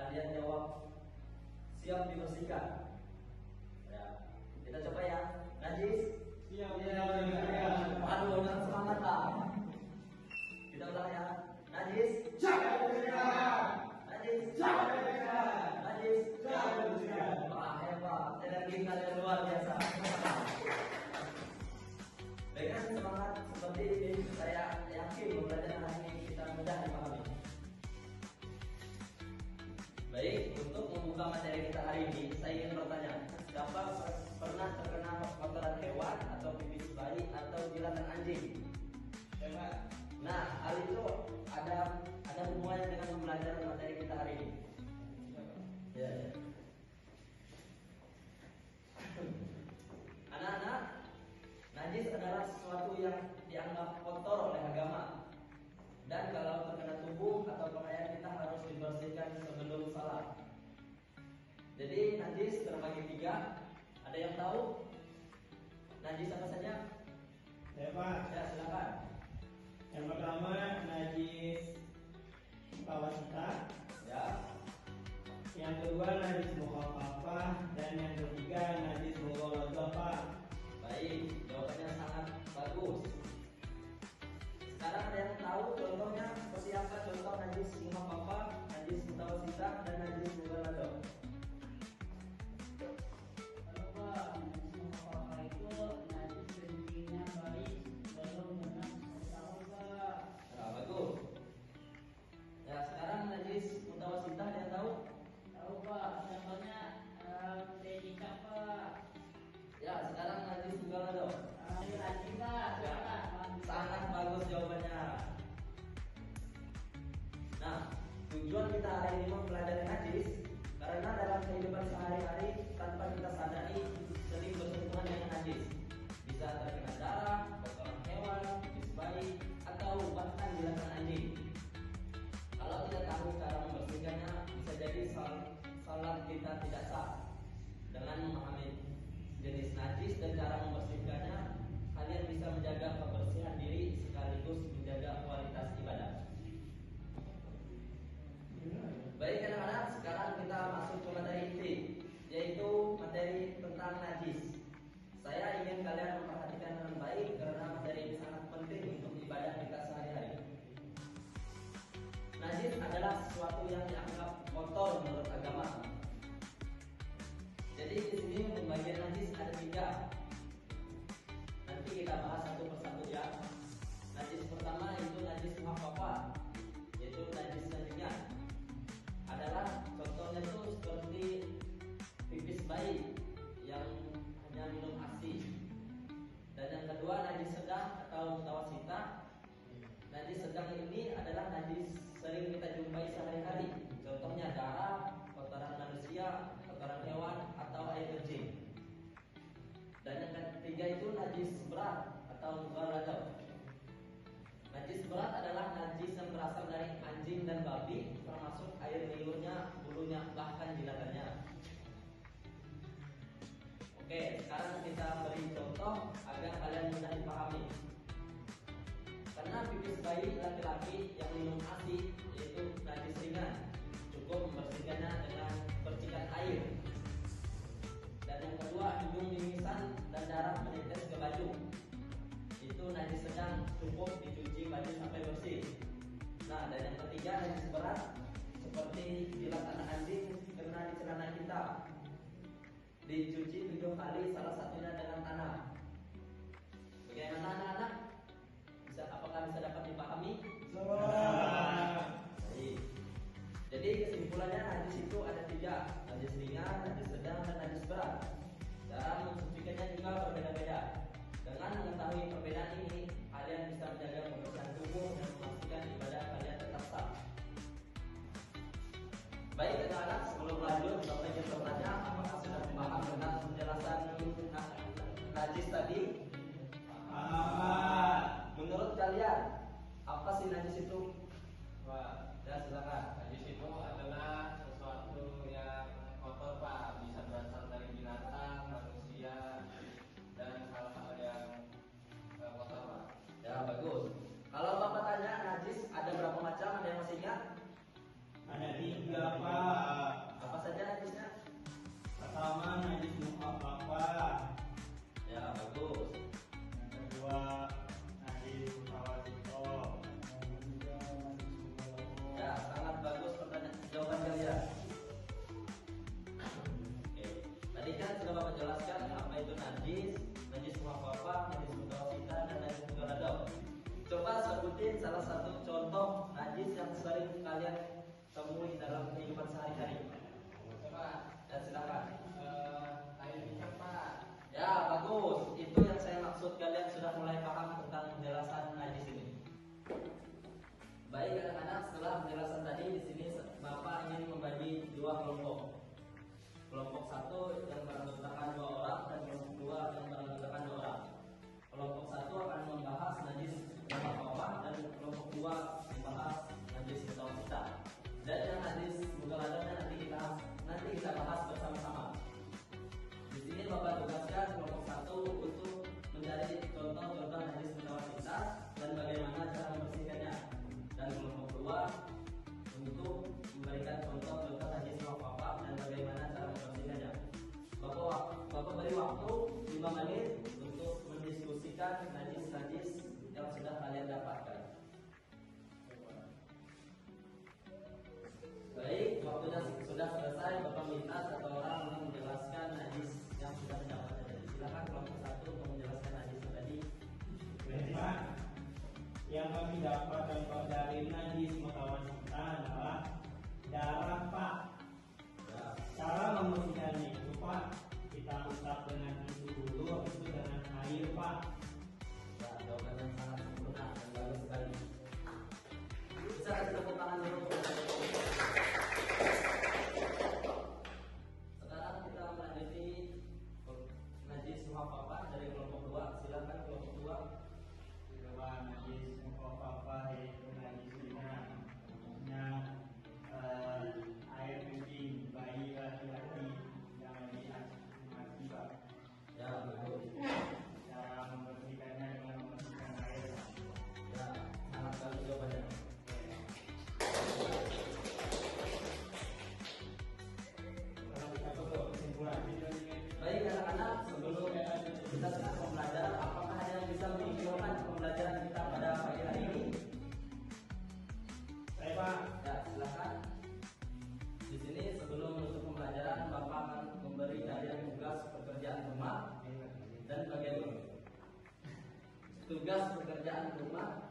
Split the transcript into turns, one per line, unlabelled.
kalian jawab siap dibersihkan. Ya, kita coba ya. Najis
Siap dibersihkan.
Aduh, jangan semangat lah. Kita ulang ya. Najis
Siap dibersihkan.
Najis
Siap dibersihkan.
Najis
Siap dibersihkan.
Wah, hebat. Energi kalian luar biasa. Dengan semangat seperti ini, saya yakin pembelajaran hari ini kita mudah dipahami. Baik, untuk membuka materi kita hari ini, saya ingin bertanya, siapa pernah terkena kotoran hewan atau pipis bayi atau jilatan anjing?
Hebat.
Nah, hal itu ada hubungannya dengan pembelajaran materi kita hari ini. Ya. Anak-anak, najis adalah sesuatu yang dianggap kotor oleh agama. Dan kalau terkena tubuh atau pakaian kita harus dibersihkan sebelum salat. Jadi najis terbagi tiga. Ada yang tahu najis apa saja?
Hebat.
Ya, silakan.
Yang pertama najis pawasita.
Ya.
Yang kedua najis mukhafafah dan yang ketiga najis mughaladzah.
Baik, jawabannya sangat bagus. Sekarang ada yang tahu contohnya seperti apa contoh najis mukhafafah, najis mutawasita, dan najis mughaladzah?
Kalau Pak, najis mukhafafah itu najis kencingnya bayi belum genap 1 tahun Pak.
Nah, bagus. Ya, sekarang najis mutawasita ada yang tahu?
Tahu Pak, contohnya dedika Pak.
Ya, sekarang najis mughaladzah.
Lagi Pak, silakan.
Sangat bagus jawabannya. Nah, tujuan kita hari ini mempelajari najis karena dalam kehidupan sehari-hari tanpa kita sadari sering bersentuhan dengan najis. Bisa terkena darah, kotoran hewan, pipis bayi, atau bahkan jilatan anjing. Kalau tidak tahu cara membersihkannya, bisa jadi salat kita tidak sah. Dengan memahami jenis najis dan cara membersihkannya, kalian bisa menjaga kebersihan diri sekaligus menjaga kualitas ibadah. Baik anak-anak, sekarang kita masuk ke materi inti, yaitu materi tentang najis. Saya ingin kalian memperhatikan dengan baik karena materi ini sangat penting untuk ibadah kita sehari-hari. Najis adalah sesuatu yang dianggap kotor menurut agama. Jadi di sini pembagian najis ada 3. Nanti kita bahas satu persatu ya. Najis pertama itu najis mukhafafah, yaitu najis yang ringan. Adalah contohnya itu seperti pipis bayi yang hanya minum ASI. Dan yang kedua najis sedang atau mutawasita. Najis sedang ini adalah najis sering kita jumpai sehari-hari. Contohnya darah, kotoran manusia, kotoran hewan, atau air kencing. Dan yang ketiga itu najis berat atau mughaladzah. Najis berat adalah najis yang berasal dari anjing dan babi, termasuk air liurnya, bulunya, bahkan jilatannya. Oke, sekarang kita beri contoh agar kalian mudah dipahami. Karena pipis bayi laki-laki yang minum ASI yaitu najis ringan, cukup membersihkannya dengan percikan air. Dan yang kedua, hidung mimisan dan darah menetes ke baju. Itu najis sedang, cukup dicuci baju sampai bersih. Nah, dan yang ketiga najis berat seperti jilatan anjing kena di celana kita. Dicuci 7 kali, salah satunya dengan tanah. Bagaimana anak-anak? Apakah bisa dapat dipahami? Jadi kesimpulannya najis itu ada 3, najis ringan, najis sedang, dan najis berat. Cara mensucikannya juga berbeda-beda. Dengan mengetahui perbedaan ini, kalian bisa menjaga kebersihan tubuh dan memastikan ibadah kalian tetap sah. Baik anak-anak, sebelum lanjut, Bapak ingin bertanya, apakah sudah paham dengan penjelasan najis tadi? Menurut kalian, apa sih najis itu?
Wah,
Ya, silakan.
najis itu adalah sesuatu yang kotor Pak, bisa berasal dari binatang, manusia, dan hal-hal yang kotor Pak.
Ya, bagus. Kalau Bapak tanya najis ada berapa macam, ada yang masih ingat?
Ada 3 Pak.
Apa saja najisnya?
Pertama najis muka papa.
Ya, bagus.
Yang kedua najis mutawasito.
Ya, sangat bagus pertanyaan jawaban kalian. Oke, tadi kan sudah Bapak jelaskan apa itu najis muhafafah, najis mutawasita, dan najis mughaladhah. Coba sebutin salah satu contoh najis yang sering kalian temui dalam kehidupan sehari-hari.
Coba
Ya, silakan.
air minyak Pak.
Ya, bagus. Itu yang saya maksud, kalian sudah mulai paham tentang penjelasan najis ini. Baik anak-anak, setelah penjelasan tadi di sini Bapak ingin membagi 2 kelompok. Kelompok 1 yang beranggotakan 2 orang dan kelompok 2 yang beranggotakan 2 orang. Kelompok 1 akan membahas najis muhafafah dan kelompok 2 membahas najis mutawasita. Dan yang najis mughaladhah nanti kita bahas bersama-sama. Di sini Bapak tugaskan kelompok 1 untuk mencari contoh-contoh najis mutawasita dan bagaimana cara membersihkannya. Dan kelompok 2 untuk memberikan contoh-contoh najis muhafafah dan bagaimana cara membersihkannya. Bapak beri waktu 5 menit untuk mendiskusikan najis-najis yang sudah kalian dapatkan. Baik, waktunya sudah selesai. Bapak minta 1 orang untuk menjelaskan najis yang sudah didapatkan tadi. Silakan kelompok 1 untuk menjelaskan najis tadi.
Baik, Pak. Yang kami dapat contoh dari najis mutawasita adalah darah Pak.
Ya,
Cara membersihkannya itu Pak, kita usap dengan tisu dulu, habis itu dengan air Pak.
ya, jawaban yang sangat sempurna dan bagus sekali. Bisa kasih tepuk tangan dulu. Sekarang kita melanjuti najis muhafafah dari kelompok 2. Silakan kelompok 2.
Kedua najis muka papa yaitu najis zina. Maksudnya air kencing bayi laki-laki yang mati Pak.
Ya, bagus.
Cara membersihkannya dengan membersihkan air Pak.
Ya, sangat bagus jawabannya.
Kalau kita perlu kesimpulan.
Baik anak-anak, sebelum kita sedang pembelajaran, apakah ada yang bisa menyimpulkan pembelajaran kita pada pagi hari ini?
Saya Pak.
Ya, silakan. Di sini sebelum menutup pembelajaran, Bapak akan memberi kalian tugas pekerjaan rumah dan bagaimana tugas pekerjaan rumah